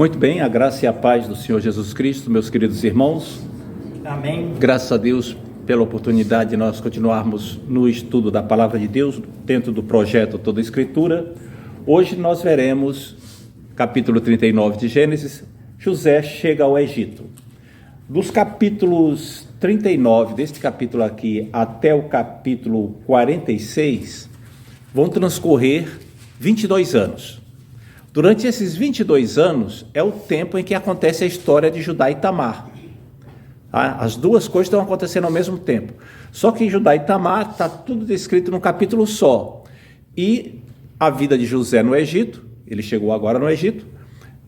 Muito bem, a graça e a paz do Senhor Jesus Cristo, meus queridos irmãos. Amém. Graças a Deus pela oportunidade de nós continuarmos no estudo da Palavra de Deus, dentro do projeto Toda a Escritura. Hoje nós veremos, capítulo 39 de Gênesis, José chega ao Egito. Dos capítulos 39, deste capítulo aqui, até o capítulo 46, vão transcorrer 22 anos. Durante esses 22 anos, é o tempo em que acontece a história de Judá e Tamar. As duas coisas estão acontecendo ao mesmo tempo. Só que em Judá e Tamar está tudo descrito num capítulo só. E a vida de José no Egito, ele chegou agora no Egito,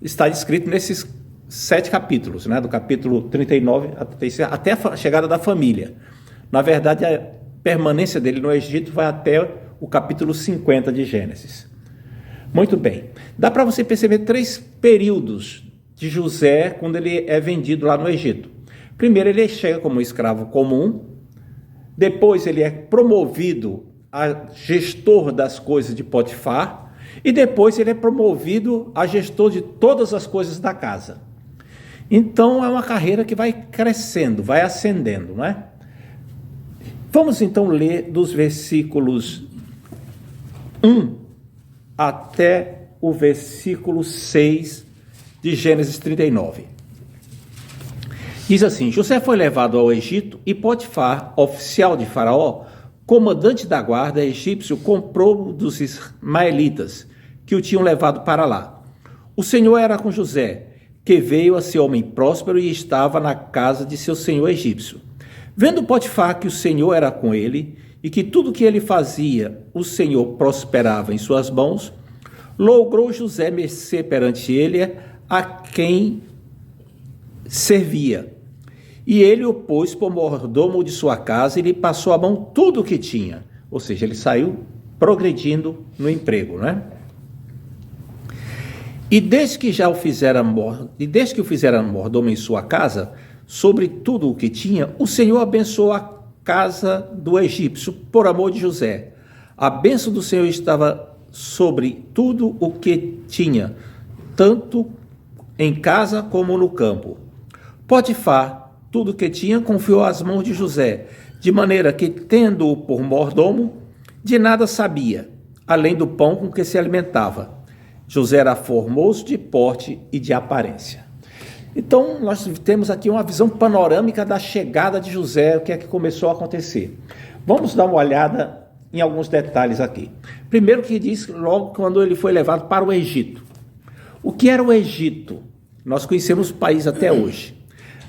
está descrito nesses 7 capítulos, né? Do capítulo 39 até a chegada da família. Na verdade, a permanência dele no Egito vai até o capítulo 50 de Gênesis. Muito bem. Dá para você perceber 3 períodos de José quando ele é vendido lá no Egito. Primeiro, ele chega como escravo comum. Depois, ele é promovido a gestor das coisas de Potifar. E depois, ele é promovido a gestor de todas as coisas da casa. Então, é uma carreira que vai crescendo, vai ascendendo, não é? Vamos então ler dos versículos 1 até o versículo 6 de Gênesis 39. Diz assim: José foi levado ao Egito e Potifar, oficial de Faraó, comandante da guarda egípcio, comprou dos ismaelitas que o tinham levado para lá. O Senhor era com José, que veio a ser homem próspero e estava na casa de seu senhor egípcio. Vendo Potifar que o Senhor era com ele e que tudo que ele fazia, o Senhor prosperava em suas mãos, logrou José mercê perante ele a quem servia. E ele o pôs por mordomo de sua casa e lhe passou a mão tudo o que tinha. Ou seja, ele saiu progredindo no emprego, né? E desde que o fizeram mordomo em sua casa, sobre tudo o que tinha, o Senhor abençoou a casa do egípcio, por amor de José. A bênção do Senhor estava sobre tudo o que tinha, tanto em casa como no campo. Potifar, tudo o que tinha, confiou às mãos de José, de maneira que, tendo-o por mordomo, de nada sabia, além do pão com que se alimentava. José era formoso de porte e de aparência. Então, nós temos aqui uma visão panorâmica da chegada de José, o que é que começou a acontecer. Vamos dar uma olhada em alguns detalhes aqui. Primeiro que diz logo quando ele foi levado para o Egito. O que era o Egito? Nós conhecemos o país até hoje.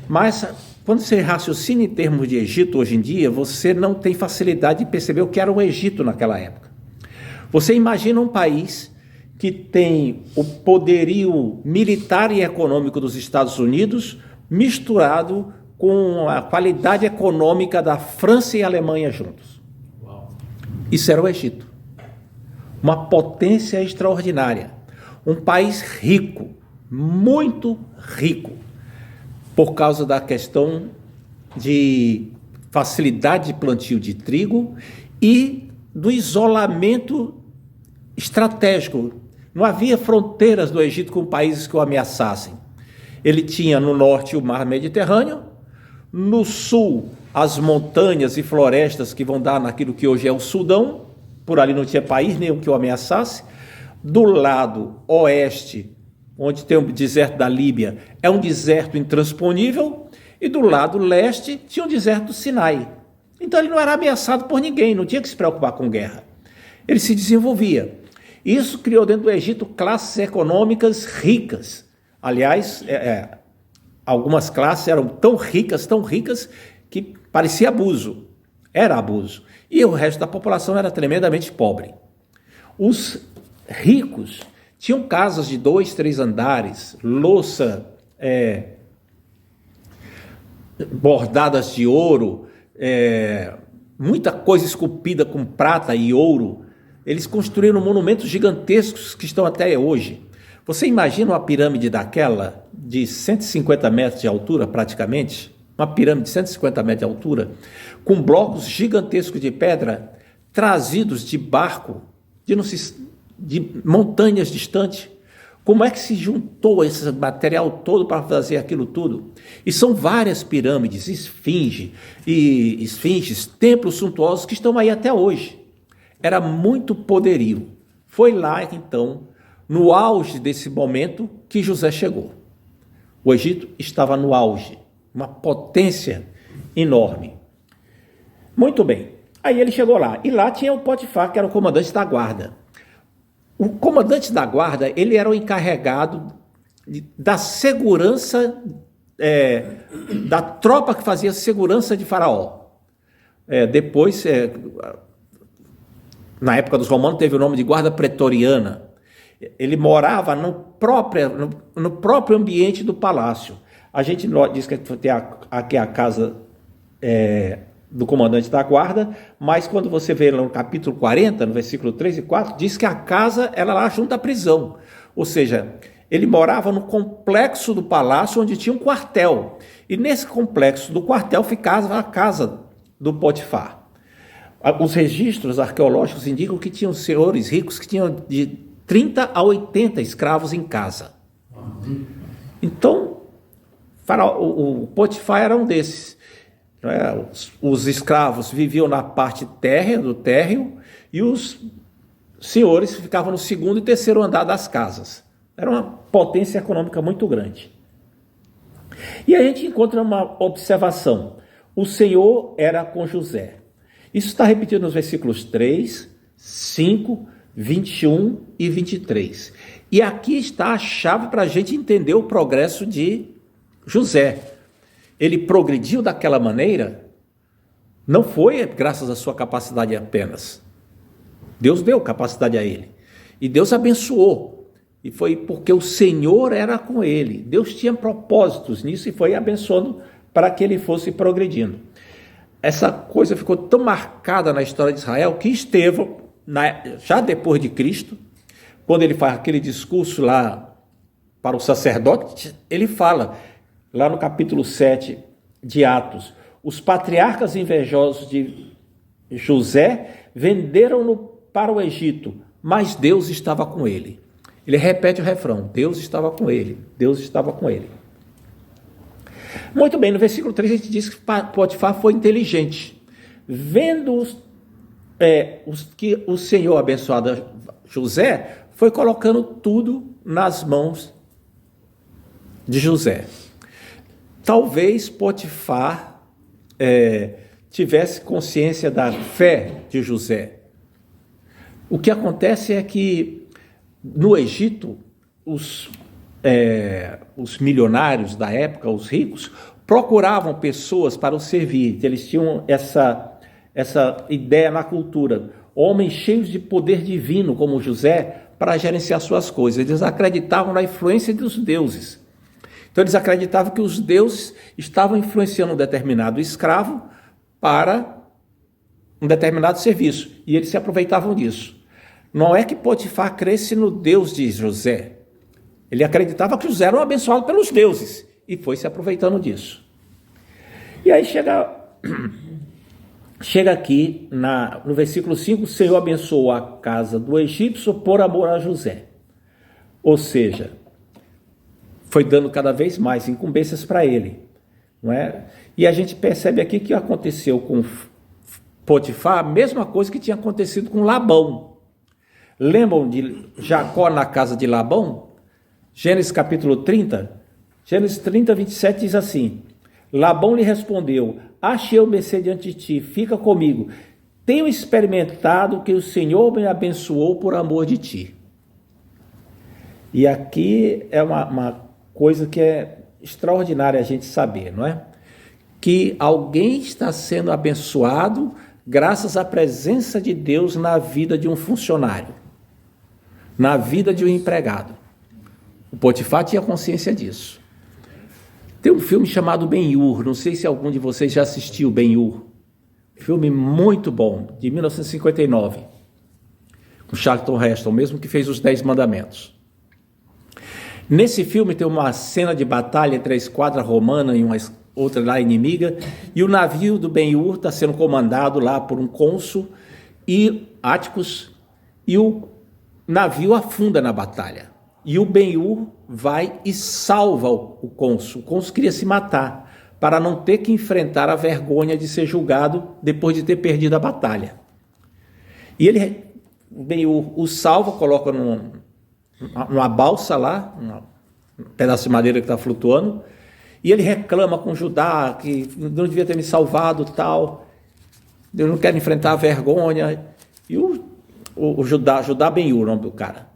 Mas, quando você raciocina em termos de Egito hoje em dia, você não tem facilidade de perceber o que era o Egito naquela época. Você imagina um país que tem o poderio militar e econômico dos Estados Unidos misturado com a qualidade econômica da França e Alemanha juntos. Isso era o Egito. Uma potência extraordinária. Um país rico, muito rico, por causa da questão de facilidade de plantio de trigo e do isolamento estratégico. Não havia fronteiras do Egito com países que o ameaçassem. Ele tinha no norte o mar Mediterrâneo, no sul as montanhas e florestas que vão dar naquilo que hoje é o Sudão, por ali não tinha país nenhum que o ameaçasse. Do lado oeste, onde tem o deserto da Líbia, é um deserto intransponível, e do lado leste tinha o deserto do Sinai. Então ele não era ameaçado por ninguém, não tinha que se preocupar com guerra. Ele se desenvolvia. Isso criou dentro do Egito classes econômicas ricas. Aliás, algumas classes eram tão ricas, que parecia abuso. Era abuso. E o resto da população era tremendamente pobre. Os ricos tinham casas de 2, 3 andares, louça bordadas de ouro, muita coisa esculpida com prata e ouro. Eles construíram monumentos gigantescos que estão até hoje. Você imagina uma pirâmide daquela, de 150 metros de altura praticamente? Uma pirâmide de 150 metros de altura, com blocos gigantescos de pedra, trazidos de barco, de montanhas distantes, Como é que se juntou esse material todo para fazer aquilo tudo? E são várias pirâmides, esfinges, templos suntuosos que estão aí até hoje. Era muito poderio. Foi lá, então, no auge desse momento, que José chegou. O Egito estava no auge, uma potência enorme. Muito bem. Aí ele chegou lá. E lá tinha o Potifar, que era o comandante da guarda. O comandante da guarda, ele era o encarregado da segurança, da tropa que fazia segurança de Faraó. Depois, na época dos romanos, teve o nome de guarda pretoriana. Ele morava no próprio ambiente do palácio. A gente diz que aqui é a casa do comandante da guarda, mas quando você vê lá no capítulo 40, no versículo 3 e 4, diz que a casa era lá junto à prisão. Ou seja, ele morava no complexo do palácio onde tinha um quartel. E nesse complexo do quartel ficava a casa do Potifar. Os registros arqueológicos indicam que tinham senhores ricos que tinham de 30 a 80 escravos em casa. Então, o Potifar era um desses. Os escravos viviam na parte térrea do térreo e os senhores ficavam no segundo e terceiro andar das casas. Era uma potência econômica muito grande. E a gente encontra uma observação. O Senhor era com José. Isso está repetido nos versículos 3, 5, 21 e 23. E aqui está a chave para a gente entender o progresso de José. Ele progrediu daquela maneira, não foi graças à sua capacidade apenas. Deus deu capacidade a ele. E Deus abençoou. E foi porque o Senhor era com ele. Deus tinha propósitos nisso e foi abençoando para que ele fosse progredindo. Essa coisa ficou tão marcada na história de Israel que Estevão, já depois de Cristo, quando ele faz aquele discurso lá para o sacerdote, ele fala, lá no capítulo 7 de Atos, os patriarcas invejosos de José venderam-no para o Egito, mas Deus estava com ele. Ele repete o refrão, Deus estava com ele, Deus estava com ele. Muito bem, no versículo 3 a gente diz que Potifar foi inteligente. Vendo que o Senhor abençoado José, foi colocando tudo nas mãos de José. Talvez Potifar tivesse consciência da fé de José. O que acontece é que no Egito, os milionários da época, os ricos, procuravam pessoas para os servir. Eles tinham essa ideia na cultura. Homens cheios de poder divino, como José, para gerenciar suas coisas. Eles acreditavam na influência dos deuses. Então eles acreditavam que os deuses estavam influenciando um determinado escravo para um determinado serviço. E eles se aproveitavam disso. Não é que Potifar cresce no Deus de José. Ele acreditava que José era um abençoado pelos deuses. E foi se aproveitando disso. E aí chega aqui no versículo 5, o Senhor abençoou a casa do egípcio por amor a José. Ou seja, foi dando cada vez mais incumbências para ele, não é? E a gente percebe aqui que aconteceu com Potifar a mesma coisa que tinha acontecido com Labão. Lembram de Jacó na casa de Labão? Gênesis capítulo 30? Gênesis 30, 27 diz assim: Labão lhe respondeu: achei eu mercê diante de ti, fica comigo. Tenho experimentado que o Senhor me abençoou por amor de ti. E aqui é uma coisa que é extraordinária a gente saber, não é? Que alguém está sendo abençoado graças à presença de Deus na vida de um funcionário, na vida de um empregado. O Potifar tinha consciência disso. Tem um filme chamado Ben-Hur, não sei se algum de vocês já assistiu Ben-Hur. Filme muito bom, de 1959, com Charlton Heston, mesmo que fez os 10 Mandamentos. Nesse filme tem uma cena de batalha entre a esquadra romana e uma outra lá inimiga, e o navio do Ben-Hur está sendo comandado lá por um cônsul e Áticos, e o navio afunda na batalha. E o Ben-Hur vai e salva o cônsul. O cônsul queria se matar, para não ter que enfrentar a vergonha de ser julgado depois de ter perdido a batalha. E o Ben-Hur o salva, coloca numa balsa lá, um pedaço de madeira que está flutuando, e ele reclama com Judá que não devia ter me salvado, tal, eu não quero enfrentar a vergonha. E o Judá Ben-Hur, o nome do cara.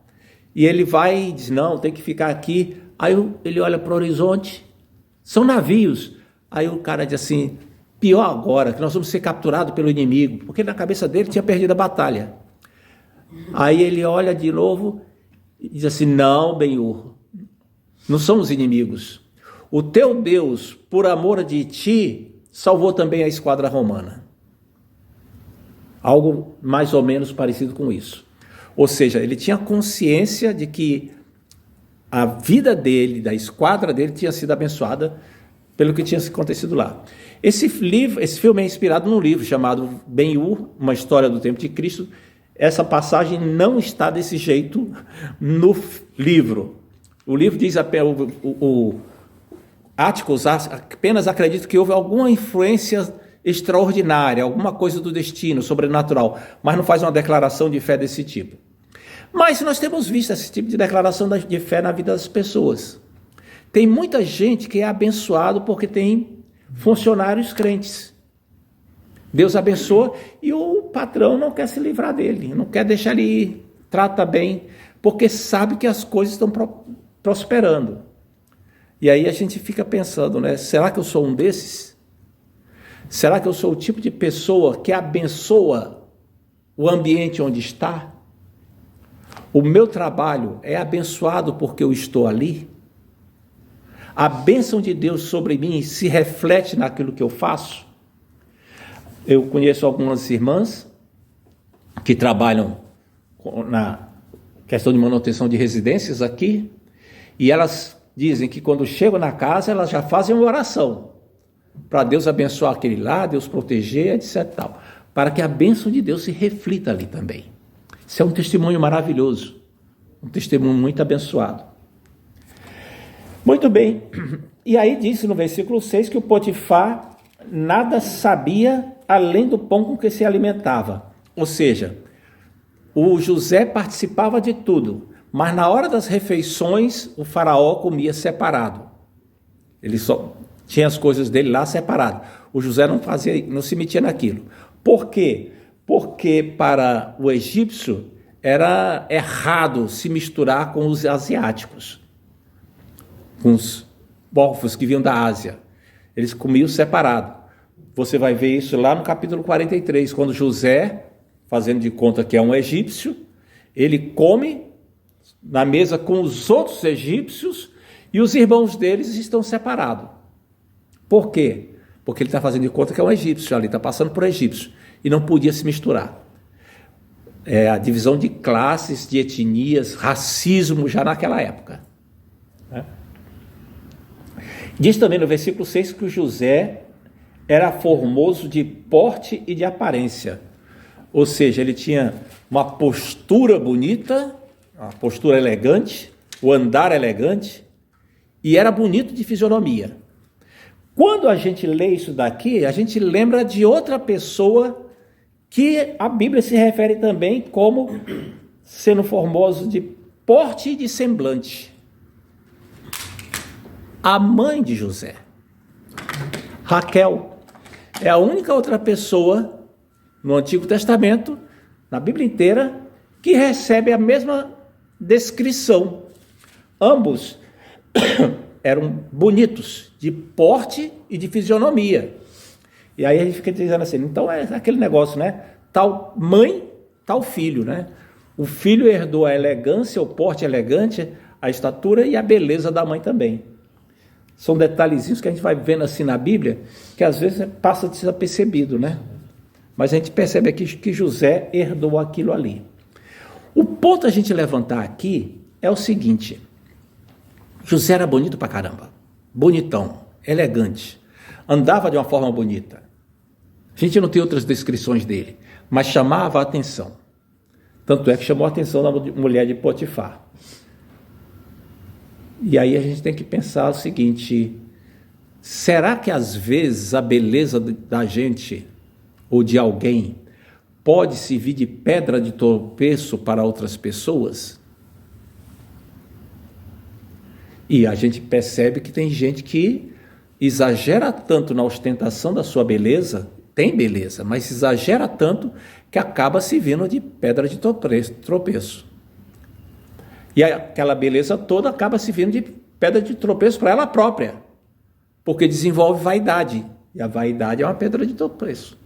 E ele vai e diz, não, tem que ficar aqui. Aí ele olha para o horizonte, são navios. Aí o cara diz assim, pior agora, que nós vamos ser capturados pelo inimigo, porque na cabeça dele tinha perdido a batalha. Aí ele olha de novo e diz assim, não, Ben-Hur, não são os inimigos. O teu Deus, por amor de ti, salvou também a esquadra romana. Algo mais ou menos parecido com isso. Ou seja, ele tinha consciência de que a vida dele, da esquadra dele, tinha sido abençoada pelo que tinha acontecido lá. Esse filme é inspirado num livro chamado Ben-Hur, uma história do tempo de Cristo. Essa passagem não está desse jeito no livro. O livro diz o Atticus apenas acredita que houve alguma influência extraordinária, alguma coisa do destino, sobrenatural, mas não faz uma declaração de fé desse tipo. Mas nós temos visto esse tipo de declaração de fé na vida das pessoas. Tem muita gente que é abençoado porque tem funcionários crentes. Deus abençoa e o patrão não quer se livrar dele, não quer deixar ele ir, trata bem, porque sabe que as coisas estão prosperando. E aí a gente fica pensando, né? Será que eu sou um desses? Será que eu sou o tipo de pessoa que abençoa o ambiente onde está? O meu trabalho é abençoado porque eu estou ali? A bênção de Deus sobre mim se reflete naquilo que eu faço? Eu conheço algumas irmãs que trabalham na questão de manutenção de residências aqui, e elas dizem que quando chegam na casa, elas já fazem uma oração para Deus abençoar aquele lá, Deus proteger, etc. Tal, para que a bênção de Deus se reflita ali também. Isso é um testemunho maravilhoso, um testemunho muito abençoado. Muito bem, e aí diz no versículo 6 que o Potifar nada sabia além do pão com que se alimentava. Ou seja, o José participava de tudo, mas na hora das refeições o faraó comia separado. Ele só tinha as coisas dele lá separado. O José não se metia naquilo. Por quê? Porque para o egípcio era errado se misturar com os asiáticos, com os povos que vinham da Ásia. Eles comiam separado. Você vai ver isso lá no capítulo 43, quando José, fazendo de conta que é um egípcio, ele come na mesa com os outros egípcios e os irmãos deles estão separados. Por quê? Porque ele está fazendo de conta que é um egípcio ali, está passando por egípcio e não podia se misturar. É a divisão de classes, de etnias, racismo já naquela época. Diz também no versículo 6 que o José era formoso de porte e de aparência. Ou seja, ele tinha uma postura bonita, uma postura elegante, o andar elegante, e era bonito de fisionomia. Quando a gente lê isso daqui, a gente lembra de outra pessoa que a Bíblia se refere também como sendo formoso de porte e de semblante. A mãe de José, Raquel, é a única outra pessoa no Antigo Testamento, na Bíblia inteira, que recebe a mesma descrição. Ambos eram bonitos, de porte e de fisionomia. E aí a gente fica dizendo assim, então é aquele negócio, né? Tal mãe, tal filho, né? O filho herdou a elegância, o porte elegante, a estatura e a beleza da mãe também. São detalhezinhos que a gente vai vendo assim na Bíblia, que às vezes passa desapercebido, né? Mas a gente percebe aqui que José herdou aquilo ali. O ponto a gente levantar aqui é o seguinte: José era bonito pra caramba, bonitão, elegante, andava de uma forma bonita. A gente não tem outras descrições dele, mas chamava a atenção. Tanto é que chamou a atenção da mulher de Potifar. E aí a gente tem que pensar o seguinte: será que às vezes a beleza da gente ou de alguém pode servir de pedra de tropeço para outras pessoas? E a gente percebe que tem gente que exagera tanto na ostentação da sua beleza, tem beleza, mas exagera tanto que acaba servindo de pedra de tropeço. E aquela beleza toda acaba servindo de pedra de tropeço para ela própria, porque desenvolve vaidade, e a vaidade é uma pedra de tropeço.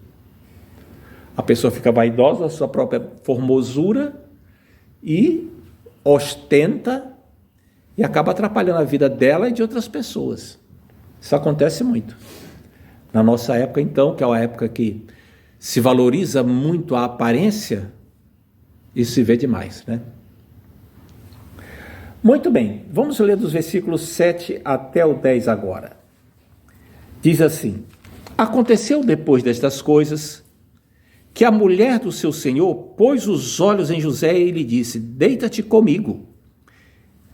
A pessoa fica vaidosa da sua própria formosura e ostenta e acaba atrapalhando a vida dela e de outras pessoas. Isso acontece muito. Na nossa época, então, que é uma época que se valoriza muito a aparência, isso se vê demais, né? Muito bem, vamos ler dos versículos 7 até o 10 agora. Diz assim: aconteceu depois destas coisas que a mulher do seu senhor pôs os olhos em José e lhe disse: deita-te comigo.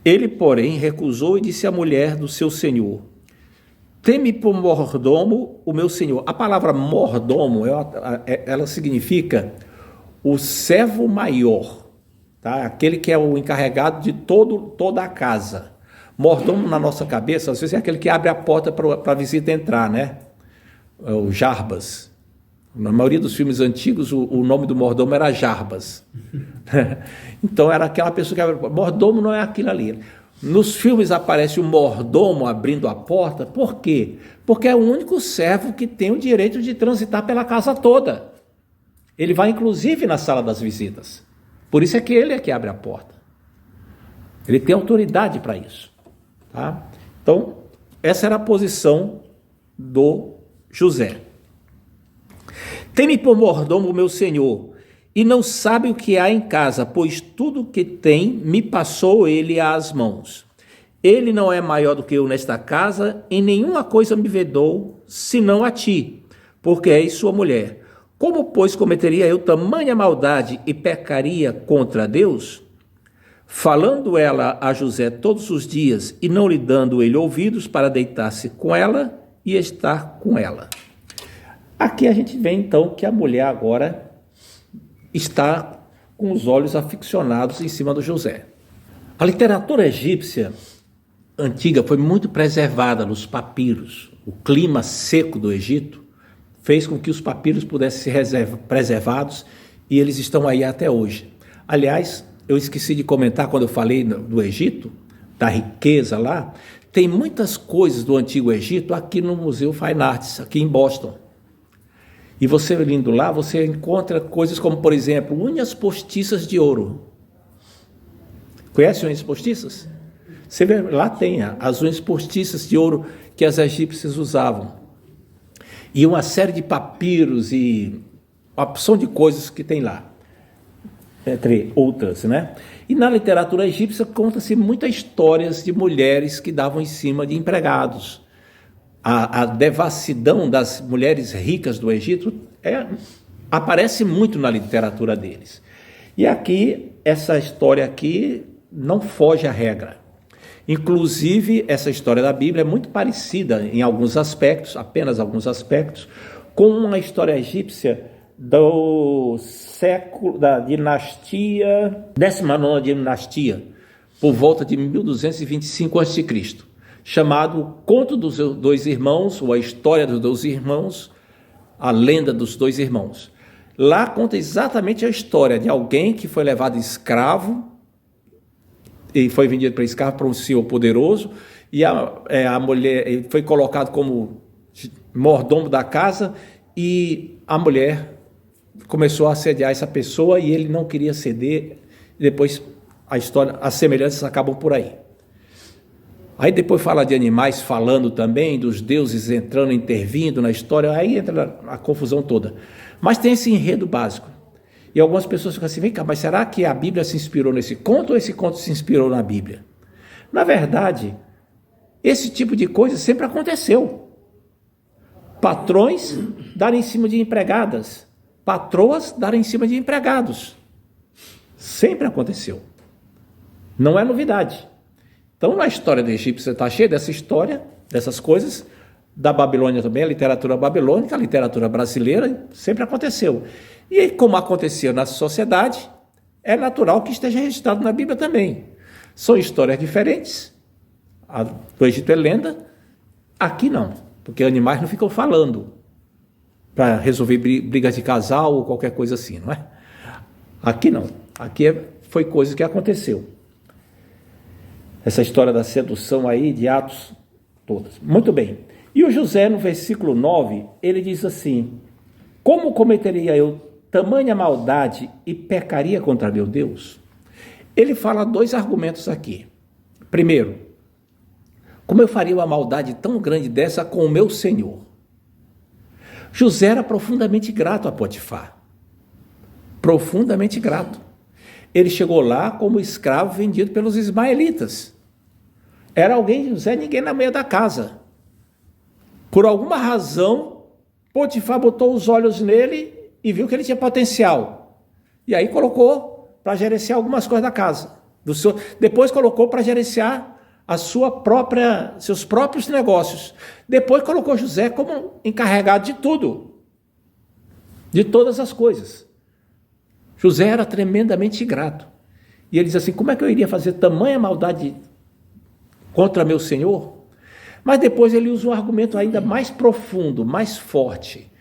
Ele, porém, recusou e disse à mulher do seu senhor: teme por mordomo o meu senhor. A palavra mordomo, ela significa o servo maior, tá? Aquele que é o encarregado de toda a casa. Mordomo na nossa cabeça, às vezes é aquele que abre a porta para a visita entrar, né? O Jarbas. Na maioria dos filmes antigos, o nome do mordomo era Jarbas. Então era aquela pessoa que abre. Mordomo não é aquilo ali. Nos filmes aparece o mordomo abrindo a porta. Por quê? Porque é o único servo que tem o direito de transitar pela casa toda. Ele vai inclusive na sala das visitas. Por isso é que ele é que abre a porta. Ele tem autoridade para isso. Tá? Então, essa era a posição do José. Teme por mordomo o meu senhor, e não sabe o que há em casa, pois tudo o que tem me passou ele às mãos. Ele não é maior do que eu nesta casa, em nenhuma coisa me vedou, senão a ti, porque és sua mulher. Como, pois, cometeria eu tamanha maldade e pecaria contra Deus? Falando ela a José todos os dias, e não lhe dando ele ouvidos para deitar-se com ela e estar com ela. Aqui a gente vê então que a mulher agora está com os olhos aficionados em cima do José. A literatura egípcia antiga foi muito preservada nos papiros. O clima seco do Egito fez com que os papiros pudessem ser preservados e eles estão aí até hoje. Aliás, eu esqueci de comentar quando eu falei do Egito, da riqueza lá, tem muitas coisas do Antigo Egito aqui no Museu Fine Arts, aqui em Boston. E você indo lá, você encontra coisas como, por exemplo, unhas postiças de ouro. Conhece unhas postiças? Você vê, lá tem as unhas postiças de ouro que as egípcias usavam. E uma série de papiros e uma opção de coisas que tem lá, entre outras, né? E na literatura egípcia conta-se muitas histórias de mulheres que davam em cima de empregados. A devassidão das mulheres ricas do Egito aparece muito na literatura deles. E aqui, essa história aqui não foge à regra. Inclusive, essa história da Bíblia é muito parecida em alguns aspectos, apenas alguns aspectos, com uma história egípcia do século, da dinastia, 19ª dinastia, por volta de 1225 a.C., chamado Conto dos Dois Irmãos, ou a História dos Dois Irmãos, a Lenda dos Dois Irmãos. Lá conta exatamente a história de alguém que foi levado escravo, e foi vendido para escravo para um senhor poderoso, e a mulher foi colocado como mordomo da casa, e a mulher começou a assediar essa pessoa, e ele não queria ceder, e depois a história, as semelhanças acabam por aí. Aí depois fala de animais falando também, dos deuses entrando, intervindo na história, aí entra a confusão toda. Mas tem esse enredo básico. E algumas pessoas ficam assim, vem cá, mas será que a Bíblia se inspirou nesse conto ou esse conto se inspirou na Bíblia? Na verdade, esse tipo de coisa sempre aconteceu. Patrões darem em cima de empregadas, patroas darem em cima de empregados. Sempre aconteceu. Não é novidade. Então, a história do Egito está cheia dessa história, dessas coisas. Da Babilônia também, a literatura babilônica, a literatura brasileira, sempre aconteceu. E aí, como aconteceu na sociedade, é natural que esteja registrado na Bíblia também. São histórias diferentes. A do Egito é lenda, aqui não, porque animais não ficam falando para resolver brigas de casal ou qualquer coisa assim, não é? Aqui não, aqui foi coisa que aconteceu. Essa história da sedução aí, de Atos, todas. Muito bem. E o José, no versículo 9, ele diz assim: como cometeria eu tamanha maldade e pecaria contra meu Deus? Ele fala dois argumentos aqui. Primeiro, como eu faria uma maldade tão grande dessa com o meu Senhor? José era profundamente grato a Potifar. Profundamente grato. Ele chegou lá como escravo vendido pelos ismaelitas. Era alguém, José, ninguém na meia da casa. Por alguma razão, Potifar botou os olhos nele e viu que ele tinha potencial. E aí colocou para gerenciar algumas coisas da casa. Depois colocou para gerenciar seus próprios negócios. Depois colocou José como encarregado de tudo. De todas as coisas. José era tremendamente grato. E ele diz assim: como é que eu iria fazer tamanha maldade contra meu Senhor? Mas depois ele usa um argumento ainda mais profundo, mais forte.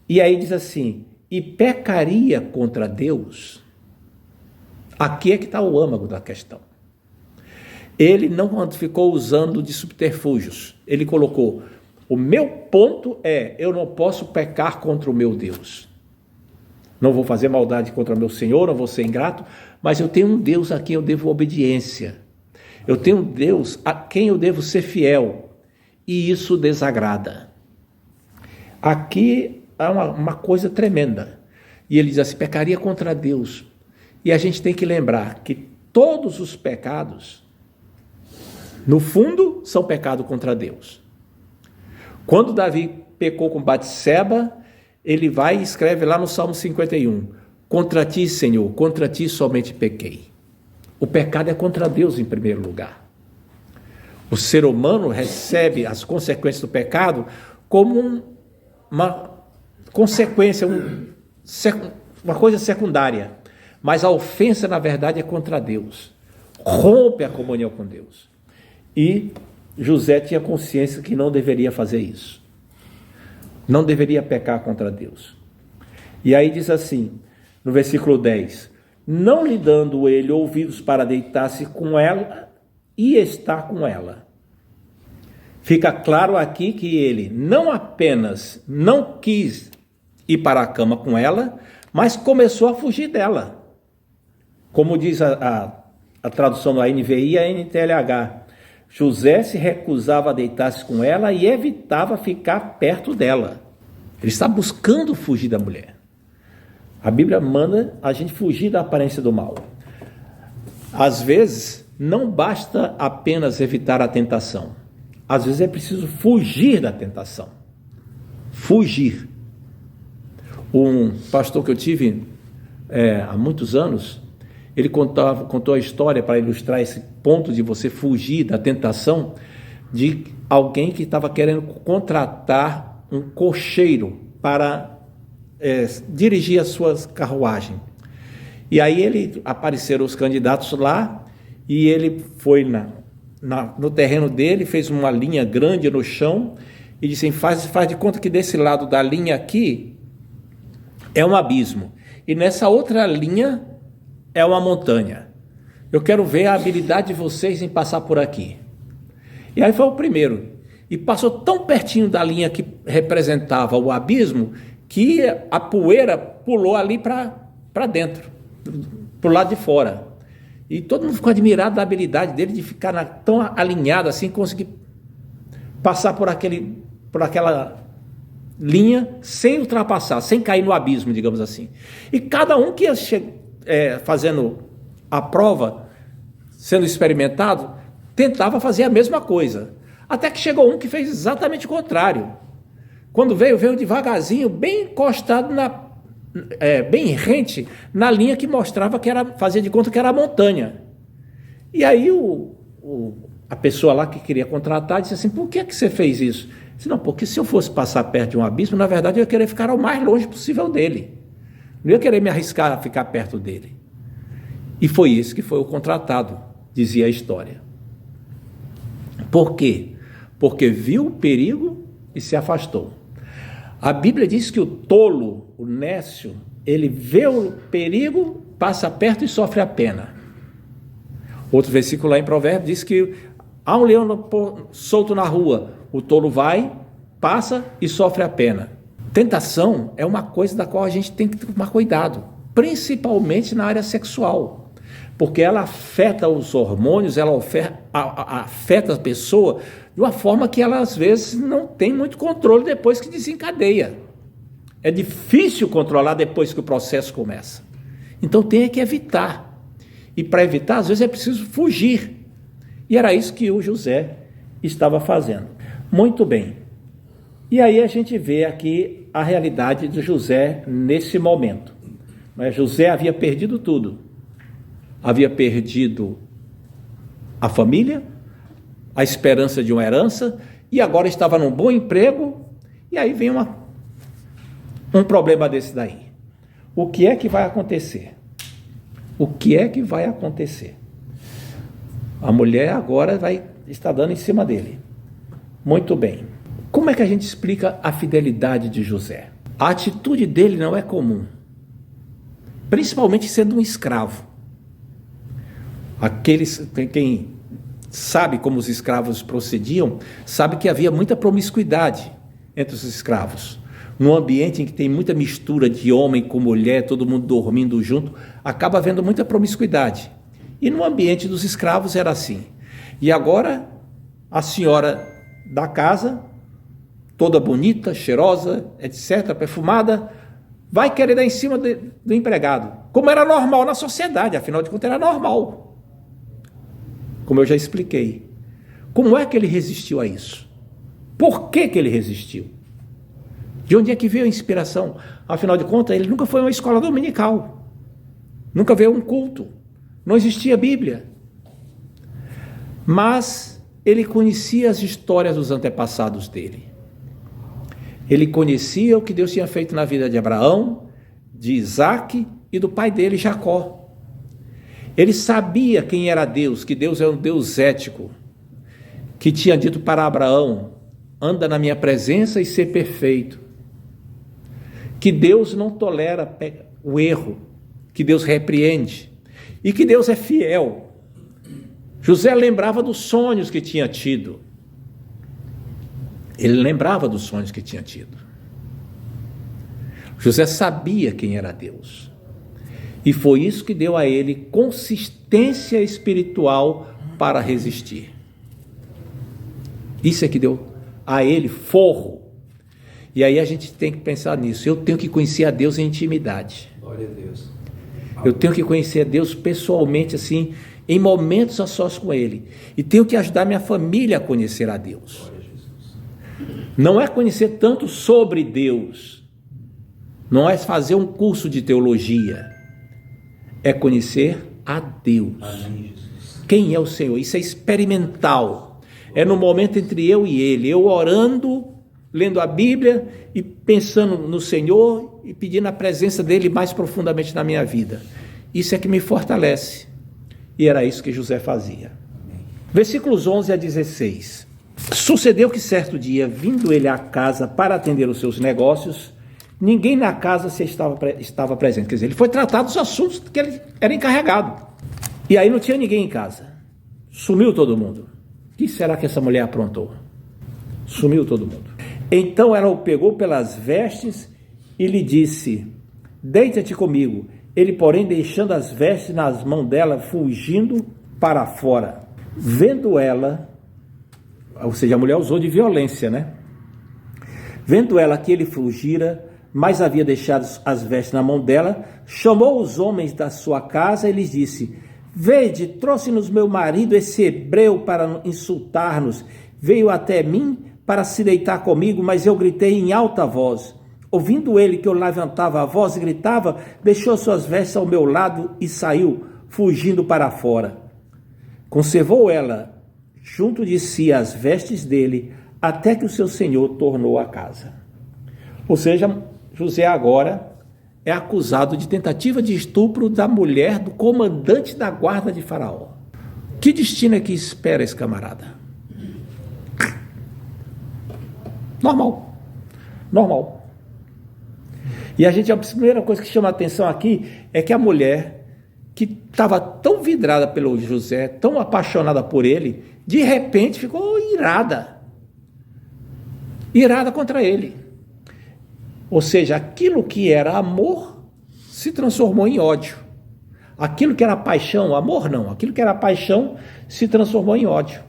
E aí diz assim: e pecaria contra Deus? Aqui é que está o âmago da questão. Ele não ficou usando de subterfúgios. Ele colocou: o meu ponto é, eu não posso pecar contra o meu Deus. Não vou fazer maldade contra meu Senhor, não vou ser ingrato, mas eu tenho um Deus a quem eu devo obediência. Eu tenho um Deus a quem eu devo ser fiel. E isso desagrada. Aqui há uma coisa tremenda. E ele diz assim: pecaria contra Deus. E a gente tem que lembrar que todos os pecados, no fundo, são pecado contra Deus. Quando Davi pecou com Batseba, ele vai e escreve lá no Salmo 51, contra ti, Senhor, contra ti somente pequei. O pecado é contra Deus em primeiro lugar. O ser humano recebe as consequências do pecado como uma consequência, uma coisa secundária. Mas a ofensa, na verdade, é contra Deus. Rompe a comunhão com Deus. E José tinha consciência que não deveria fazer isso. Não deveria pecar contra Deus. E aí diz assim, no versículo 10, não lhe dando ele ouvidos para deitar-se com ela e estar com ela. Fica claro aqui que ele não apenas não quis ir para a cama com ela, mas começou a fugir dela. Como diz a tradução da NVI e a NTLH, José se recusava a deitar-se com ela e evitava ficar perto dela. Ele está buscando fugir da mulher. A Bíblia manda a gente fugir da aparência do mal. Às vezes, não basta apenas evitar a tentação. Às vezes é preciso fugir da tentação. Fugir. Um pastor que eu tive há muitos anos, ele contou a história para ilustrar esse ponto de você fugir da tentação, de alguém que estava querendo contratar um cocheiro para dirigir as suas carruagens. E aí apareceram os candidatos lá, e ele foi no terreno dele, fez uma linha grande no chão, e disse: faz de conta que desse lado da linha aqui é um abismo, e nessa outra linha é uma montanha. Eu quero ver a habilidade de vocês em passar por aqui. E aí foi o primeiro, e passou tão pertinho da linha que representava o abismo, que a poeira pulou ali para dentro, para o lado de fora. E todo mundo ficou admirado da habilidade dele de ficar tão alinhado assim, conseguir passar por aquela linha sem ultrapassar, sem cair no abismo, digamos assim. E cada um que ia fazendo a prova, sendo experimentado, tentava fazer a mesma coisa. Até que chegou um que fez exatamente o contrário. Quando veio devagarzinho, bem encostado, bem rente na linha que mostrava fazia de conta que era a montanha. E aí a pessoa lá que queria contratar disse assim, por que você fez isso? Eu disse, não, porque se eu fosse passar perto de um abismo, na verdade eu ia querer ficar o mais longe possível dele. Não ia querer me arriscar a ficar perto dele. E foi isso que foi o contratado, dizia a história. Por quê? Porque viu o perigo e se afastou. A Bíblia diz que o tolo, o nécio, ele vê o perigo, passa perto e sofre a pena. Outro versículo lá em Provérbios diz que há um leão solto na rua, o tolo vai, passa e sofre a pena. Tentação é uma coisa da qual a gente tem que tomar cuidado, principalmente na área sexual, porque ela afeta os hormônios, ela afeta a pessoa de uma forma que ela às vezes não tem muito controle depois que desencadeia. É difícil controlar depois que o processo começa. Então tem que evitar. E para evitar, às vezes é preciso fugir. E era isso que o José estava fazendo. Muito bem. E aí a gente vê aqui a realidade de José nesse momento. Mas José havia perdido tudo. Havia perdido a família, a esperança de uma herança, e agora estava num bom emprego, e aí vem um problema desse daí. O que é que vai acontecer? O que é que vai acontecer? A mulher agora vai estar dando em cima dele. Muito bem. Como é que a gente explica a fidelidade de José? A atitude dele não é comum, principalmente sendo um escravo. Quem sabe como os escravos procediam, sabe que havia muita promiscuidade entre os escravos. Num ambiente em que tem muita mistura de homem com mulher, todo mundo dormindo junto, acaba havendo muita promiscuidade. E no ambiente dos escravos era assim. E agora, a senhora da casa, toda bonita, cheirosa, etc., perfumada, vai querer dar em cima do empregado. Como era normal na sociedade, afinal de contas era normal. Como eu já expliquei. Como é que ele resistiu a isso? Por que ele resistiu? De onde é que veio a inspiração? Afinal de contas, ele nunca foi a uma escola dominical. Nunca veio a um culto. Não existia Bíblia. Mas ele conhecia as histórias dos antepassados dele. Ele conhecia o que Deus tinha feito na vida de Abraão, de Isaac e do pai dele, Jacó. Ele sabia quem era Deus, que Deus é um Deus ético, que tinha dito para Abraão, anda na minha presença e ser perfeito. Que Deus não tolera o erro, que Deus repreende e que Deus é fiel. José lembrava dos sonhos que tinha tido. Ele lembrava dos sonhos que tinha tido. José sabia quem era Deus. E foi isso que deu a ele consistência espiritual para resistir. Isso é que deu a ele forro. E aí a gente tem que pensar nisso. Eu tenho que conhecer a Deus em intimidade. Glória a Deus. Eu tenho que conhecer a Deus pessoalmente, assim, em momentos a sós com Ele. E tenho que ajudar minha família a conhecer a Deus. Não é conhecer tanto sobre Deus. Não é fazer um curso de teologia. É conhecer a Deus. Amém, Jesus. Quem é o Senhor? Isso é experimental. É no momento entre eu e Ele. Eu orando, lendo a Bíblia e pensando no Senhor e pedindo a presença dEle mais profundamente na minha vida. Isso é que me fortalece. E era isso que José fazia. Amém. Versículos 11 a 16. Sucedeu que certo dia, vindo ele à casa para atender os seus negócios, ninguém na casa estava presente. Quer dizer, ele foi tratar dos assuntos que ele era encarregado. E aí não tinha ninguém em casa. Sumiu todo mundo. O que será que essa mulher aprontou? Sumiu todo mundo. Então ela o pegou pelas vestes e lhe disse, deita-te comigo. Ele, porém, deixando as vestes nas mãos dela, fugindo para fora. Vendo ela, ou seja, a mulher usou de violência, né? Vendo ela que ele fugira, mas havia deixado as vestes na mão dela, chamou os homens da sua casa e lhes disse, vede, trouxe-nos meu marido, esse hebreu, para insultar-nos. Veio até mim para se deitar comigo, mas eu gritei em alta voz. Ouvindo ele que eu levantava a voz e gritava, deixou suas vestes ao meu lado e saiu, fugindo para fora. Conservou ela junto de si as vestes dele, até que o seu senhor tornou a casa. Ou seja, José agora é acusado de tentativa de estupro da mulher do comandante da guarda de Faraó. Que destino é que espera esse camarada? Normal. E a primeira coisa que chama a atenção aqui é que a mulher, que estava tão vidrada pelo José, tão apaixonada por ele, de repente ficou irada contra ele. Ou seja, aquilo que era amor se transformou em ódio. Aquilo que era paixão, amor não, aquilo que era paixão se transformou em ódio.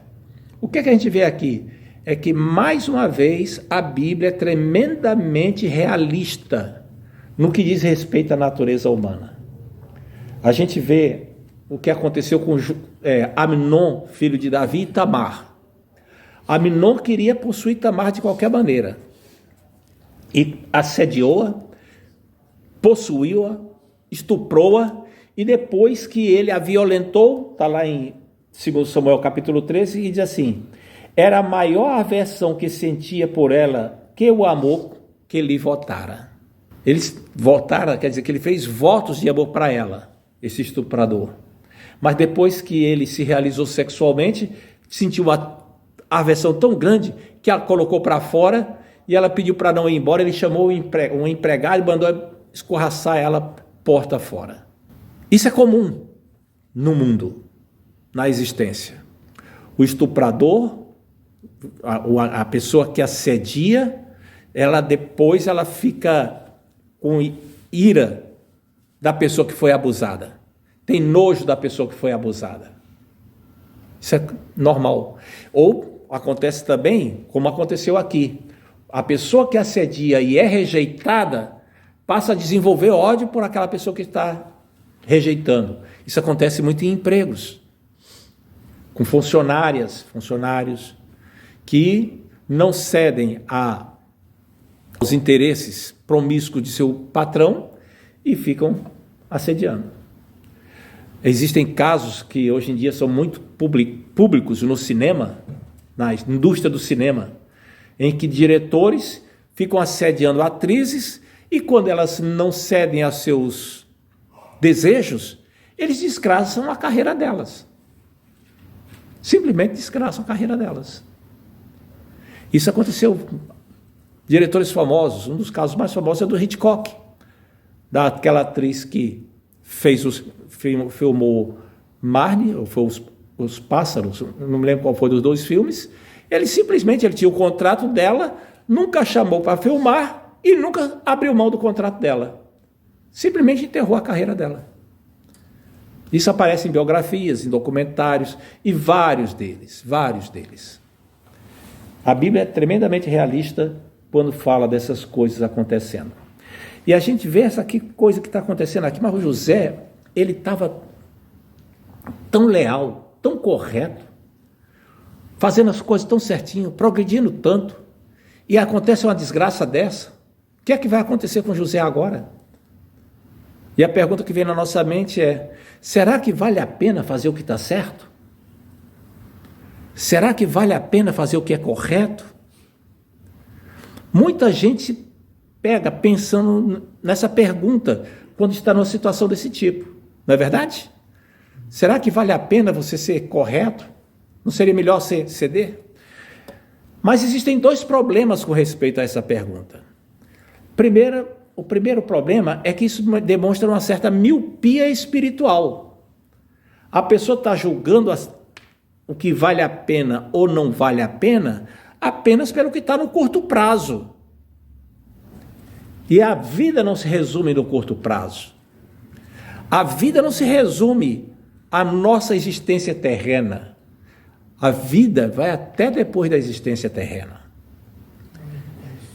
O que é que a gente vê aqui? É que, mais uma vez, a Bíblia é tremendamente realista no que diz respeito à natureza humana. A gente vê o que aconteceu com Amnon, filho de Davi, e Tamar. Amnon queria possuir Tamar de qualquer maneira. E assediou-a, possuiu-a, estuprou-a, e depois que ele a violentou, está lá em 2 Samuel capítulo 13, e diz assim: era a maior aversão que sentia por ela que o amor que lhe votara. Eles votaram, quer dizer que ele fez votos de amor para ela, esse estuprador. Mas depois que ele se realizou sexualmente, sentiu uma aversão tão grande que ela colocou para fora e ela pediu para não ir embora. Ele chamou um empregado e mandou escorraçar ela porta fora. Isso é comum no mundo, na existência. O estuprador, a pessoa que assedia, depois ela fica com ira da pessoa que foi abusada. Tem nojo da pessoa que foi abusada. Isso é normal. Ou acontece também, como aconteceu aqui. A pessoa que assedia e é rejeitada passa a desenvolver ódio por aquela pessoa que está rejeitando. Isso acontece muito em empregos, com funcionários que não cedem aos interesses promíscuos de seu patrão e ficam assediando. Existem casos que hoje em dia são muito públicos no cinema, na indústria do cinema, em que diretores ficam assediando atrizes e quando elas não cedem a seus desejos, eles desgraçam a carreira delas. Simplesmente desgraçam a carreira delas. Isso aconteceu. Diretores famosos, um dos casos mais famosos é do Hitchcock, daquela atriz que filmou Marnie, ou foi os Pássaros, não me lembro qual foi dos dois filmes. Ele tinha o contrato dela, nunca chamou para filmar e nunca abriu mão do contrato dela. Simplesmente enterrou a carreira dela. Isso aparece em biografias, em documentários, e vários deles. A Bíblia é tremendamente realista quando fala dessas coisas acontecendo. E a gente vê essa coisa que está acontecendo aqui, mas o José, ele estava tão leal, tão correto, fazendo as coisas tão certinho, progredindo tanto, e acontece uma desgraça dessa. O que é que vai acontecer com José agora? E a pergunta que vem na nossa mente é: será que vale a pena fazer o que está certo? Será que vale a pena fazer o que é correto? Muita gente pega pensando nessa pergunta quando está numa situação desse tipo, não é verdade? Será que vale a pena você ser correto? Não seria melhor você ceder? Mas existem dois problemas com respeito a essa pergunta. O primeiro problema é que isso demonstra uma certa miopia espiritual. A pessoa está julgando o que vale a pena ou não vale a pena apenas pelo que está no curto prazo. E a vida não se resume no curto prazo. A vida não se resume à nossa existência terrena. A vida vai até depois da existência terrena.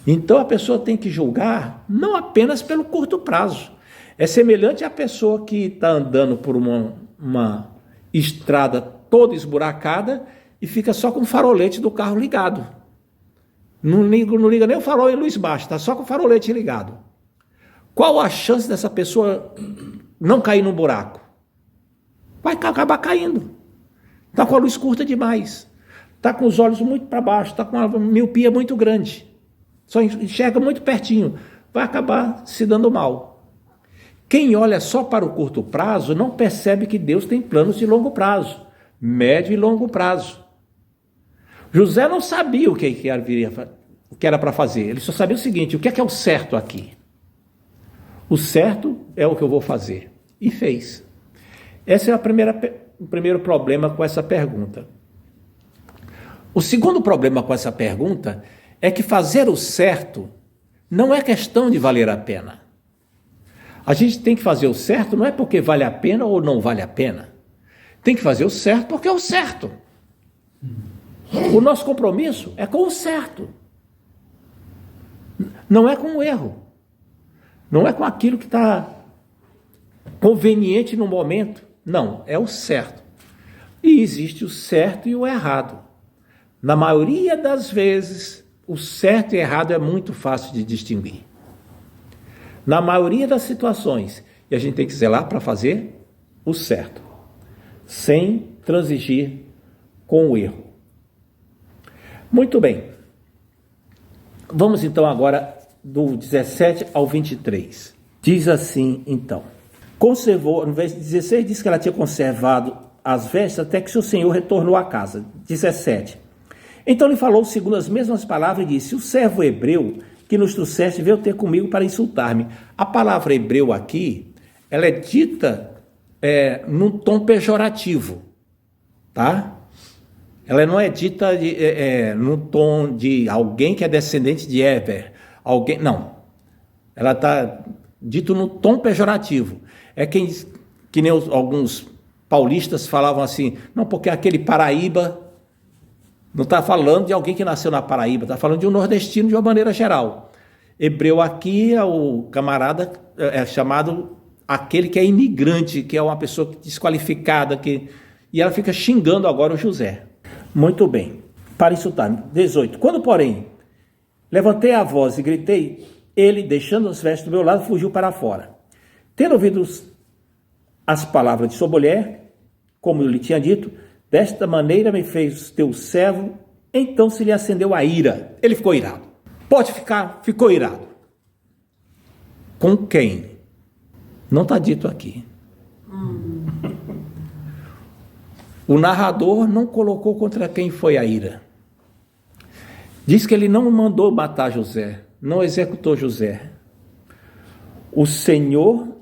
Então a pessoa tem que julgar não apenas pelo curto prazo. É semelhante à pessoa que está andando por uma estrada toda esburacada e fica só com o farolete do carro ligado. Não liga nem o farol em luz baixa, está só com o farolete ligado. Qual a chance dessa pessoa não cair num buraco? Vai acabar caindo. Está com a luz curta demais. está com os olhos muito para baixo, está com uma miopia muito grande, só enxerga muito pertinho, vai acabar se dando mal. Quem olha só para o curto prazo não percebe que Deus tem planos de longo prazo, médio e longo prazo. José não sabia o que era para fazer, ele só sabia o seguinte: o que é o certo aqui? O certo é o que eu vou fazer. E fez. Esse é o primeiro problema com essa pergunta. O segundo problema com essa pergunta é que fazer o certo não é questão de valer a pena. A gente tem que fazer o certo não é porque vale a pena ou não vale a pena. Tem que fazer o certo porque é o certo. O nosso compromisso é com o certo. Não é com o erro. Não é com aquilo que está conveniente no momento. Não, é o certo. E existe o certo e o errado. Na maioria das vezes, o certo e errado é muito fácil de distinguir. Na maioria das situações, e a gente tem que zelar para fazer o certo, sem transigir com o erro. Muito bem. Vamos então agora do 17 ao 23. Diz assim, então: conservou, no verso 16 diz que ela tinha conservado as vestes até que seu senhor retornou à casa. 17. Então lhe falou segundo as mesmas palavras e disse: o servo hebreu que nos trouxeste veio ter comigo para insultar-me. A palavra hebreu aqui, ela é dita num tom pejorativo, tá? Ela não é dita no tom de alguém que é descendente de Éber, alguém, não. Ela está dito no tom pejorativo. É que nem alguns paulistas falavam assim: não, porque aquele Paraíba. Não está falando de alguém que nasceu na Paraíba, está falando de um nordestino de uma maneira geral. Hebreu aqui é o camarada chamado aquele que é imigrante, que é uma pessoa desqualificada, e ela fica xingando agora o José. Muito bem, para insultar. 18. Quando, porém, levantei a voz e gritei, ele, deixando as vestes do meu lado, fugiu para fora. Tendo ouvido as palavras de sua mulher, como eu lhe tinha dito, desta maneira me fez teu servo, então se lhe acendeu a ira. Ele ficou irado. Ficou irado. Com quem? Não está dito aqui. O narrador não colocou contra quem foi a ira. Diz que ele não mandou matar José, não executou José. O Senhor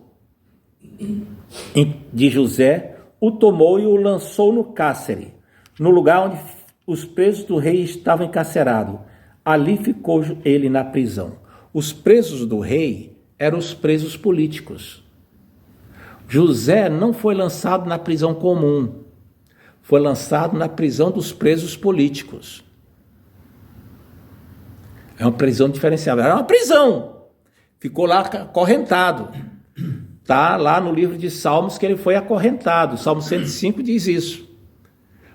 de José o tomou e o lançou no cárcere, no lugar onde os presos do rei estavam encarcerados. Ali ficou ele na prisão. Os presos do rei eram os presos políticos. José não foi lançado na prisão comum, foi lançado na prisão dos presos políticos. É uma prisão diferenciada, era uma prisão. Ficou lá acorrentado. Está lá no livro de Salmos que ele foi acorrentado. Salmo 105 diz isso.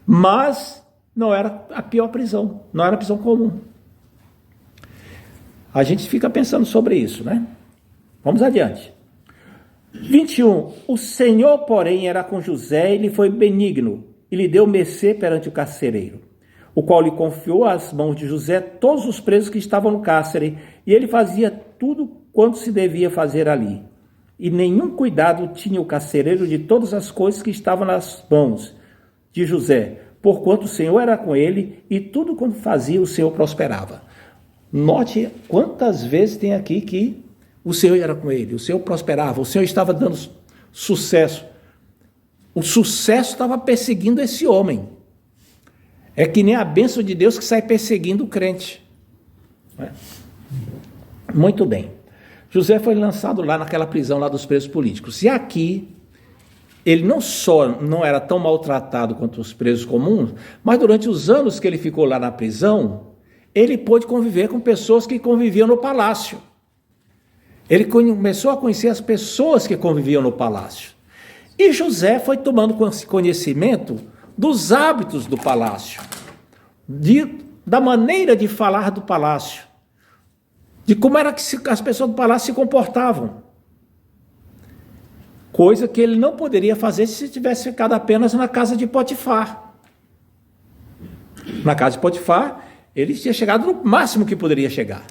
Mas não era a pior prisão, não era a prisão comum. A gente fica pensando sobre isso, né? Vamos adiante. 21. O Senhor, porém, era com José e lhe foi benigno, e lhe deu mercê perante o carcereiro, o qual lhe confiou às mãos de José todos os presos que estavam no cárcere, e ele fazia tudo quanto se devia fazer ali. E nenhum cuidado tinha o carcereiro de todas as coisas que estavam nas mãos de José, porquanto o Senhor era com ele, e tudo quanto fazia o Senhor prosperava. Note quantas vezes tem aqui que o Senhor era com ele, o Senhor prosperava, o Senhor estava dando sucesso. O sucesso estava perseguindo esse homem. É que nem a bênção de Deus que sai perseguindo o crente. Muito bem. José foi lançado lá naquela prisão lá dos presos políticos. E aqui, ele não só não era tão maltratado quanto os presos comuns, mas durante os anos que ele ficou lá na prisão, ele pôde conviver com pessoas que conviviam no palácio. Ele começou a conhecer as pessoas que conviviam no palácio. E José foi tomando conhecimento dos hábitos do palácio, da maneira de falar do palácio, de como era que as pessoas do palácio se comportavam. Coisa que ele não poderia fazer se tivesse ficado apenas na casa de Potifar. Na casa de Potifar, ele tinha chegado no máximo que poderia chegar.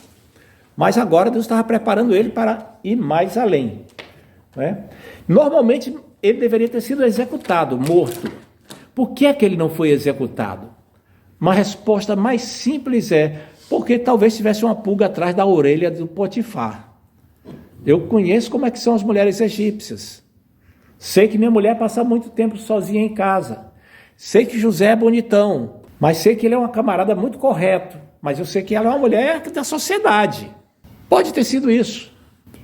Mas agora Deus estava preparando ele para ir mais além. Né? Normalmente, ele deveria ter sido executado, morto. Por que é que ele não foi executado? Uma resposta mais simples é porque talvez tivesse uma pulga atrás da orelha do Potifar. Eu conheço como é que são as mulheres egípcias. Sei que minha mulher passa muito tempo sozinha em casa. Sei que José é bonitão, mas sei que ele é uma camarada muito correto. Mas eu sei que ela é uma mulher da sociedade. Pode ter sido isso.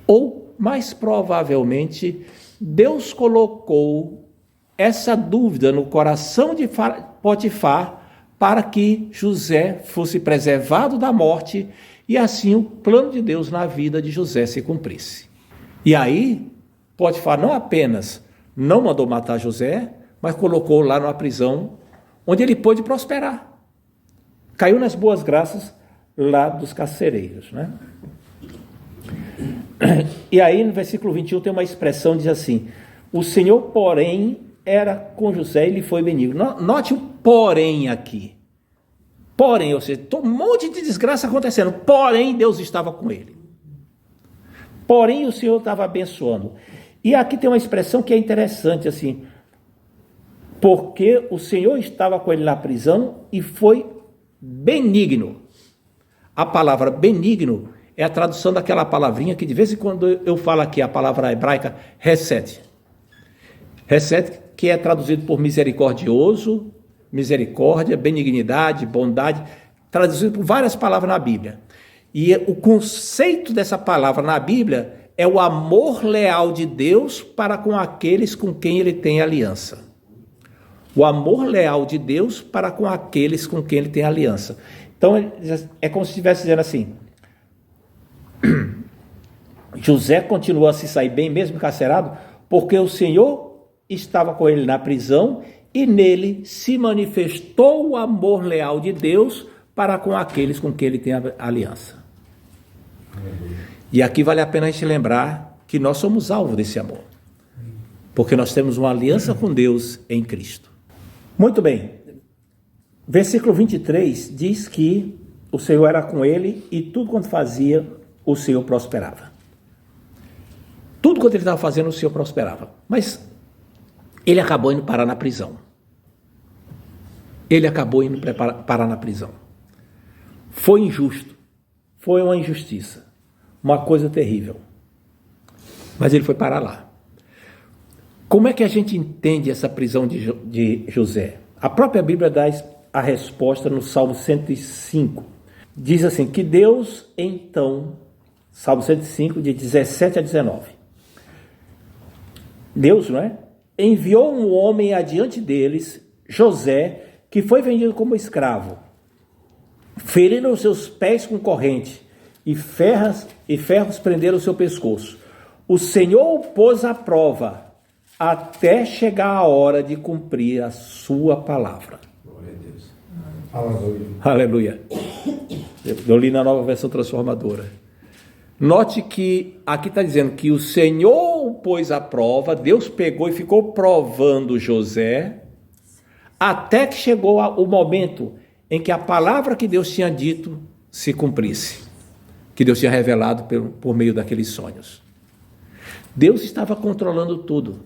Ou, mais provavelmente, Deus colocou essa dúvida no coração de Potifar para que José fosse preservado da morte e assim o plano de Deus na vida de José se cumprisse. E aí, Potifar não apenas não mandou matar José, mas colocou lá numa prisão onde ele pôde prosperar. Caiu nas boas graças lá dos carcereiros, né? E aí no versículo 21 tem uma expressão, diz assim: o Senhor, porém, era com José e lhe foi benigno. Note o porém aqui. Porém, ou seja, um monte de desgraça acontecendo, porém Deus estava com ele. Porém o Senhor estava abençoando. E aqui tem uma expressão que é interessante, assim, porque o Senhor estava com ele na prisão e foi benigno. A palavra benigno é a tradução daquela palavrinha que de vez em quando eu falo aqui, a palavra hebraica hesed. Hesed, que é traduzido por misericordioso, misericórdia, benignidade, bondade, traduzido por várias palavras na Bíblia. E o conceito dessa palavra na Bíblia é o amor leal de Deus para com aqueles com quem ele tem aliança. O amor leal de Deus para com aqueles com quem ele tem aliança. Então, é como se estivesse dizendo assim: José continuou a se sair bem, mesmo encarcerado, porque o Senhor estava com ele na prisão e nele se manifestou o amor leal de Deus para com aqueles com quem ele tem aliança. E aqui vale a pena a gente lembrar que nós somos alvo desse amor, porque nós temos uma aliança com Deus em Cristo. Muito bem, versículo 23 diz que o Senhor era com ele e tudo quanto fazia, o Senhor prosperava. Tudo quanto ele estava fazendo, o Senhor prosperava. Mas ele acabou indo parar na prisão. Ele acabou indo parar na prisão. Foi injusto. Foi uma injustiça. Uma coisa terrível. Mas ele foi parar lá. Como é que a gente entende essa prisão de José? A própria Bíblia dá a resposta no Salmo 105. Diz assim, que Deus então, Salmo 105, de 17 a 19. Deus, não é? Enviou um homem adiante deles, José, que foi vendido como escravo. Feriram os seus pés com corrente e ferros prenderam o seu pescoço. O Senhor o pôs à prova até chegar a hora de cumprir a sua palavra. Glória a Deus. Aleluia. Eu li na Nova Versão Transformadora. Note que aqui está dizendo que o Senhor o pôs à prova, Deus pegou e ficou provando José, até que chegou o momento em que a palavra que Deus tinha dito se cumprisse, que Deus tinha revelado por meio daqueles sonhos. Deus estava controlando tudo,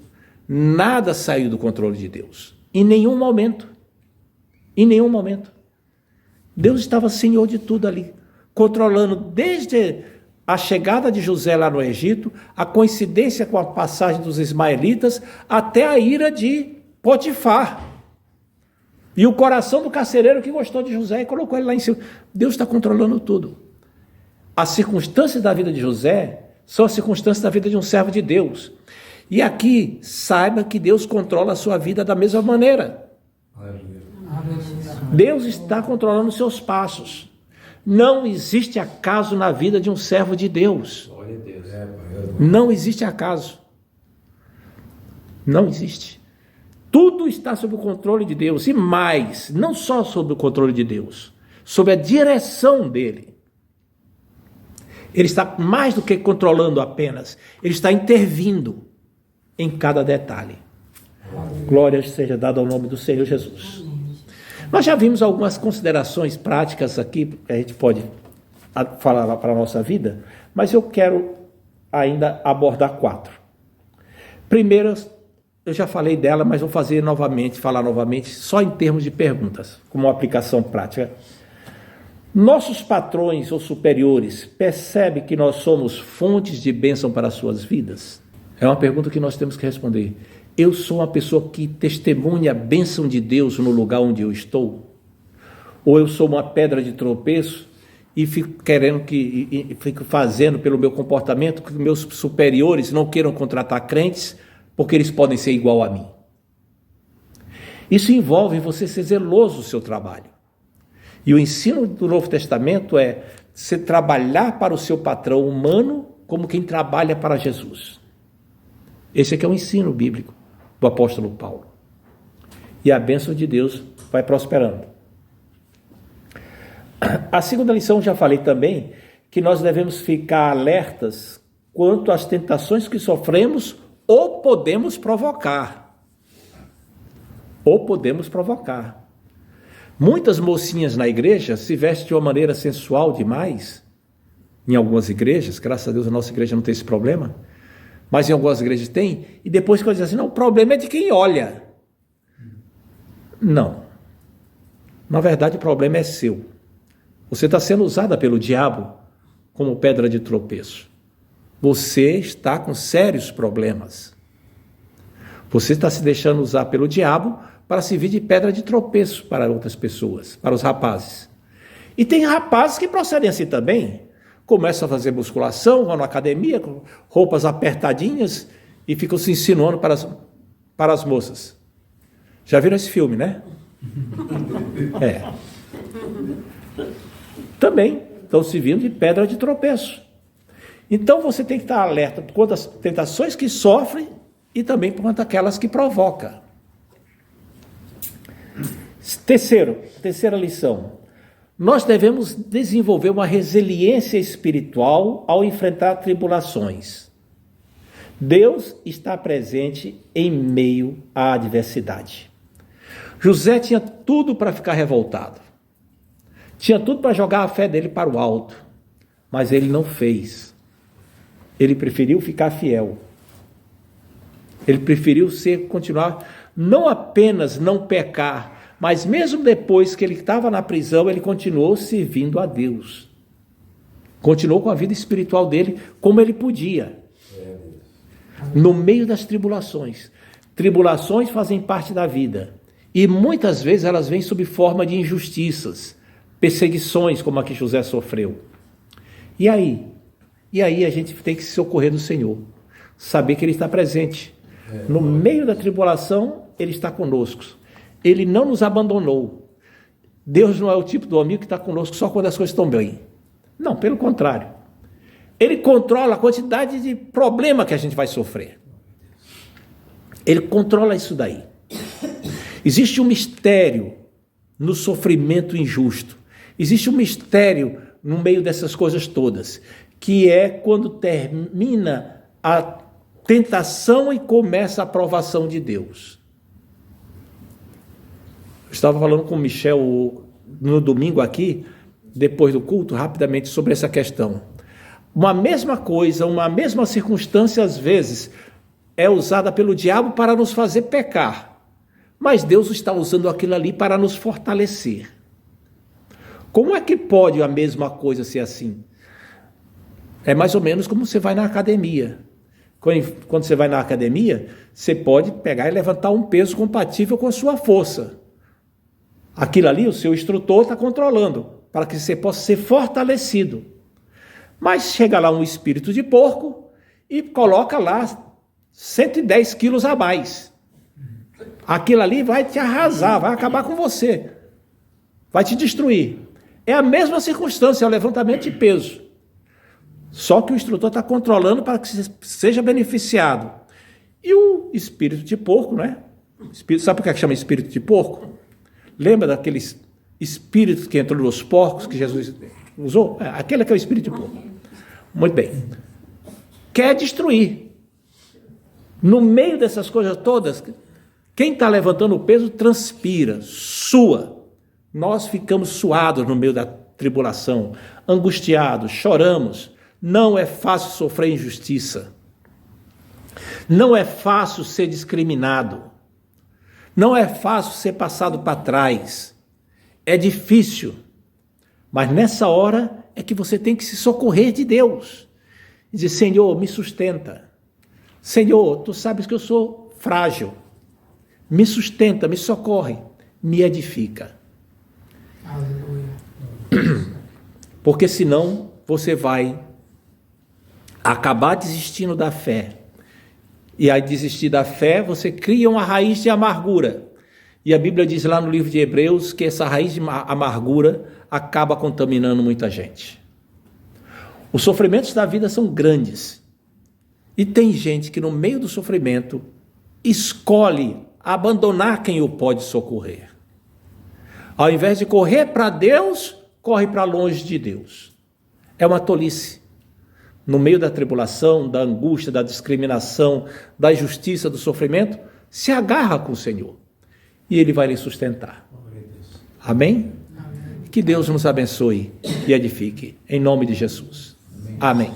nada saiu do controle de Deus, em nenhum momento, Deus estava senhor de tudo ali, controlando desde a chegada de José lá no Egito, a coincidência com a passagem dos ismaelitas, até a ira de Potifar. E o coração do carcereiro que gostou de José e colocou ele lá em cima. Deus está controlando tudo. As circunstâncias da vida de José são as circunstâncias da vida de um servo de Deus. E aqui, saiba que Deus controla a sua vida da mesma maneira. Deus está controlando os seus passos. Não existe acaso na vida de um servo de Deus. Não existe acaso. Não existe. Tudo está sob o controle de Deus. E mais, não só sob o controle de Deus, sob a direção dele. Ele está mais do que controlando apenas. Ele está intervindo em cada detalhe. Glória seja dada ao nome do Senhor Jesus. Nós já vimos algumas considerações práticas aqui, que a gente pode falar para a nossa vida, mas eu quero ainda abordar 4. Primeiro, eu já falei dela, mas vou falar novamente, só em termos de perguntas, como uma aplicação prática. Nossos patrões ou superiores percebem que nós somos fontes de bênção para as suas vidas? É uma pergunta que nós temos que responder. Eu sou uma pessoa que testemunha a bênção de Deus no lugar onde eu estou? Ou eu sou uma pedra de tropeço e fico fazendo pelo meu comportamento que meus superiores não queiram contratar crentes porque eles podem ser igual a mim? Isso envolve você ser zeloso do seu trabalho. E o ensino do Novo Testamento é você trabalhar para o seu patrão humano como quem trabalha para Jesus. Esse aqui é o ensino bíblico do apóstolo Paulo. E a bênção de Deus vai prosperando. A segunda lição, já falei também, que nós devemos ficar alertas quanto às tentações que sofremos ou podemos provocar. Muitas mocinhas na igreja se vestem de uma maneira sensual demais, em algumas igrejas, graças a Deus a nossa igreja não tem esse problema, mas em algumas igrejas tem, e depois que eu digo assim, não, o problema é de quem olha. Não. Na verdade o problema é seu. Você está sendo usada pelo diabo como pedra de tropeço. Você está com sérios problemas. Você está se deixando usar pelo diabo para servir de pedra de tropeço para outras pessoas, para os rapazes. E tem rapazes que procedem assim também, começam a fazer musculação, vão na academia, com roupas apertadinhas e ficam se insinuando para as moças. Já viram esse filme, né? Também estão servindo de pedra de tropeço. Então você tem que estar alerta quanto às tentações que sofre e também quanto àquelas que provoca. Terceira lição. Nós devemos desenvolver uma resiliência espiritual ao enfrentar tribulações. Deus está presente em meio à adversidade. José tinha tudo para ficar revoltado. Tinha tudo para jogar a fé dele para o alto. Mas ele não fez. Ele preferiu ficar fiel. Ele preferiu continuar, não apenas não pecar, mas mesmo depois que ele estava na prisão, ele continuou servindo a Deus. Continuou com a vida espiritual dele como ele podia. No meio das tribulações. Tribulações fazem parte da vida. E muitas vezes elas vêm sob forma de injustiças, perseguições, como a que José sofreu. E aí? E aí a gente tem que se socorrer do Senhor. Saber que Ele está presente. No meio da tribulação, Ele está conosco. Ele não nos abandonou. Deus não é o tipo do amigo que está conosco só quando as coisas estão bem. Não, pelo contrário. Ele controla a quantidade de problema que a gente vai sofrer. Ele controla isso daí. Existe um mistério no sofrimento injusto. Existe um mistério no meio dessas coisas todas, que é quando termina a tentação e começa a aprovação de Deus. Eu estava falando com o Michel no domingo aqui, depois do culto, rapidamente sobre essa questão. Uma mesma coisa, uma mesma circunstância, às vezes, é usada pelo diabo para nos fazer pecar. Mas Deus está usando aquilo ali para nos fortalecer. Como é que pode a mesma coisa ser assim? É mais ou menos como você vai na academia. Quando você vai na academia, você pode pegar e levantar um peso compatível com a sua força. Aquilo ali, o seu instrutor está controlando, para que você possa ser fortalecido. Mas chega lá um espírito de porco e coloca lá 110 quilos a mais. Aquilo ali vai te arrasar, vai acabar com você. Vai te destruir. É a mesma circunstância, é o levantamento de peso. Só que o instrutor está controlando para que seja beneficiado. E o espírito de porco, né? Sabe por que chama espírito de porco? Lembra daqueles espíritos que entrou nos porcos que Jesus usou? Aquele que é o espírito de porco. Muito bem. Quer destruir. No meio dessas coisas todas, quem está levantando o peso transpira, sua. nós ficamos suados no meio da tribulação, angustiados, choramos. Não é fácil sofrer injustiça. Não é fácil ser discriminado. Não é fácil ser passado para trás. É difícil. Mas nessa hora é que você tem que se socorrer de Deus. E dizer, Senhor, me sustenta. Senhor, tu sabes que eu sou frágil. Me sustenta, me socorre, me edifica. Aleluia. Porque senão você vai acabar desistindo da fé. E aí desistir da fé, você cria uma raiz de amargura. E a Bíblia diz lá no livro de Hebreus que essa raiz de amargura acaba contaminando muita gente. Os sofrimentos da vida são grandes. E tem gente que no meio do sofrimento escolhe abandonar quem o pode socorrer. Ao invés de correr para Deus, corre para longe de Deus. É uma tolice. No meio da tribulação, da angústia, da discriminação, da injustiça, do sofrimento, se agarra com o Senhor. E Ele vai lhe sustentar. Amém? Amém. Que Deus nos abençoe e edifique. Em nome de Jesus. Amém.